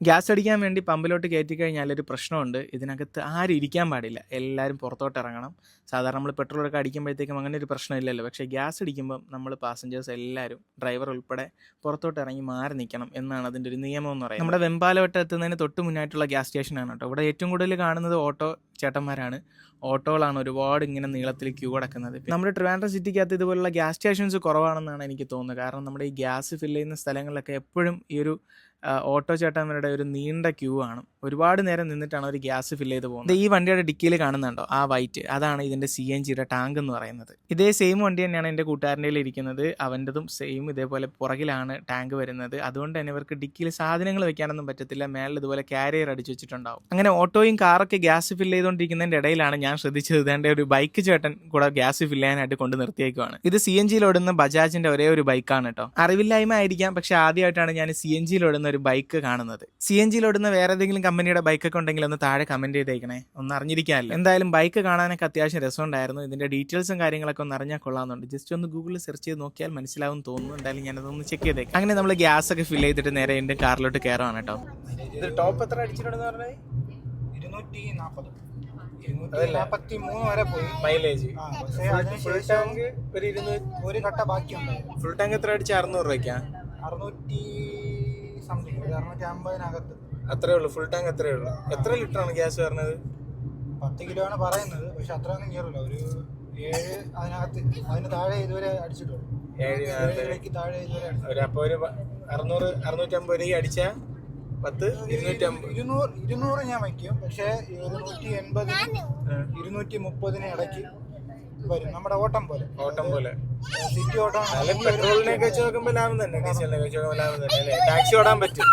Gas അടിക്കാൻ വേണ്ടി പമ്പിലോട്ട് കയറ്റി കഴിഞ്ഞാൽ ഒരു പ്രശ്നമുണ്ട്. ഇതിനകത്ത് ആരും ഇരിക്കാൻ പാടില്ല. എല്ലാവരും പുറത്തോട്ട് ഇറങ്ങണം. സാധാരണ നമ്മൾ പെട്രോളൊക്കെ അടിക്കുമ്പോഴത്തേക്കും അങ്ങനെ ഒരു പ്രശ്നമില്ലല്ലോ. പക്ഷേ ഗ്യാസ് അടിക്കുമ്പം നമ്മൾ പാസഞ്ചേഴ്സ് എല്ലാവരും ഡ്രൈവർ ഉൾപ്പെടെ പുറത്തോട്ട് ഇറങ്ങി മാറി നിൽക്കണം എന്നാണ് അതിൻ്റെ ഒരു നിയമം എന്ന് പറയുന്നത്. നമ്മുടെ വെമ്പാലവട്ടം എത്തുന്നതിന് തൊട്ട് മുന്നായിട്ടുള്ള ഗ്യാസ് സ്റ്റേഷനാണ് കേട്ടോ. ഇവിടെ ഏറ്റവും കൂടുതൽ കാണുന്നത് ഓട്ടോ ചേട്ടന്മാരാണ്. ഓട്ടോകളാണ് ഒരുപാട് ഇങ്ങനെ നീളത്തിൽ ക്യൂ കിടക്കുന്നത്. നമ്മുടെ ട്രിവാൻഡ്രം സിറ്റിക്കകത്ത് ഇതുപോലുള്ള ഗ്യാസ് സ്റ്റേഷൻസ് കുറവാണെന്നാണ് എനിക്ക് തോന്നുന്നത്. കാരണം നമ്മുടെ ഈ ഗ്യാസ് ഫില്ല് ചെയ്യുന്ന സ്ഥലങ്ങളിലൊക്കെ എപ്പോഴും ഈ ഒരു ഓട്ടോ ചേട്ടന്മാരുടെ ഒരു നീണ്ട ക്യൂ ആണ്. ഒരുപാട് നേരം നിന്നിട്ടാണ് ഒരു ഗ്യാസ് ഫില്ല് ചെയ്ത് പോകുന്നത്. ഈ വണ്ടിയുടെ ഡിക്കിയിൽ കാണുന്നുണ്ടോ ആ വൈറ്റ്, അതാണ് ഇതിൻ്റെ CNGയുടെ ടാങ്ക് എന്ന് പറയുന്നത്. ഇതേ സെയിം വണ്ടി തന്നെയാണ് എൻ്റെ കൂട്ടുകാരൻ്റെ ഇരിക്കുന്നത്. അവൻ്റെതും സെയിം ഇതേപോലെ പുറകിലാണ് ടാങ്ക് വരുന്നത്. അതുകൊണ്ട് തന്നെ ഇവർക്ക് ഡിക്കിയിൽ സാധനങ്ങൾ വെക്കാനൊന്നും പറ്റത്തില്ല. മേളിൽ ഇതുപോലെ കാരിയർ അടിച്ചു വെച്ചിട്ടുണ്ടാവും. അങ്ങനെ ഓട്ടോയും കാറൊക്കെ ഗ്യാസ് ഫില്ല് ചെയ്തുകൊണ്ടിരിക്കുന്നതിൻ്റെ ഇടയിലാണ് ഞാൻ ശ്രദ്ധിച്ചത് ഇതേണ്ട ഒരു ബൈക്ക് ചേട്ടൻ കൂടെ ഗ്യാസ് ഫില്ല് ചെയ്യാനായിട്ട് കൊണ്ട് നിർത്തിയേക്കുവാണ്. ഇത് CNGയിലോടുന്ന ബജാജിൻ്റെ ഒരേ ഒരു ബൈക്കാണ് കേട്ടോ. അറിവില്ലായ്മ ആയിരിക്കാം, പക്ഷെ ആദ്യമായിട്ടാണ് ഞാൻ CNGയിലോടുന്ന ഒരു ബൈക്ക് കാണുന്നത്. CNGയിലോടുന്ന വേറെ ഏതെങ്കിലും കമ്പനിയുടെ ബൈക്കൊക്കെ ഉണ്ടെങ്കിൽ ഒന്ന് താഴെ കമന്റ് ചെയ്തേക്കണേ, ഒന്ന് അറിഞ്ഞിരിക്കാമല്ലോ. എന്തായാലും ബൈക്ക് കാണാനൊക്കെ അത്യാവശ്യം രസമുണ്ടായിരുന്നു. ഇതിന്റെ ഡീറ്റെയിൽസും കാര്യങ്ങളൊക്കെ ഒന്ന് അറിഞ്ഞാൽ കൊള്ളാമെന്നുണ്ട്. ജസ്റ്റ് ഒന്ന് ഗൂഗിളിൽ സെർച്ച് ചെയ്ത് നോക്കിയാൽ മനസ്സിലാവും തോന്നുന്നു. എന്തായാലും ഞാനതൊന്ന് ചെക്ക് ചെയ്തേക്കാം. അങ്ങനെ നമ്മൾ ഗ്യാസ് ഒക്കെ ഫില്ല് ചെയ്തിട്ട് നേരെ എൻ്റെ കാറിലോട്ട് കയറാണ് കേട്ടോ. ഇത് ടോപ്പ് എത്ര അടിച്ചിട്ടുണ്ടെന്ന് പറഞ്ഞാൽ 243 വരെ പോയി മൈലേജ്. ഫുൾ ടാങ്ക് ഒരു കട്ട ബാക്കിയുണ്ട്. ഫുൾ ടാങ്ക് എത്ര അടിച്ച് 600 രൂപയ്ക്കാ? 600 സംതിങ്, 650 അത്രേ ഉള്ളൂ. ഫുൾ ടാങ്ക് അത്രേ ഉള്ളൂ. എത്ര ലിറ്റർ ആണ് ഗ്യാസ് വരുന്നത്? 10 കിലോ ആണ് പറയുന്നത്, പക്ഷെ അത്രയൊന്നും കയറില്ല. ഒരു 7 അതിനകത്ത്, അതിന് താഴെ ഇതുവരെ അടിച്ചിട്ടുള്ളൂ. 7 താഴെ ഇതുവരെ. അപ്പൊ ഒരു 600 650 രൂപ അടിച്ചാ 10 200 ഞാൻ വയ്ക്കും. പക്ഷെ 180 230 ഇടയ്ക്ക് വരും. നമ്മുടെ ഓട്ടം പോലെ സിറ്റി ഓട്ടം. പെട്രോളിനെ വെച്ച് നോക്കുമ്പോൾ ലാഭം തന്നെ, ഡീസലിനെ വെച്ച് നോക്കുമ്പോൾ ലാഭം തന്നെ അല്ലേ? ടാക്സി ഓടാൻ പറ്റും.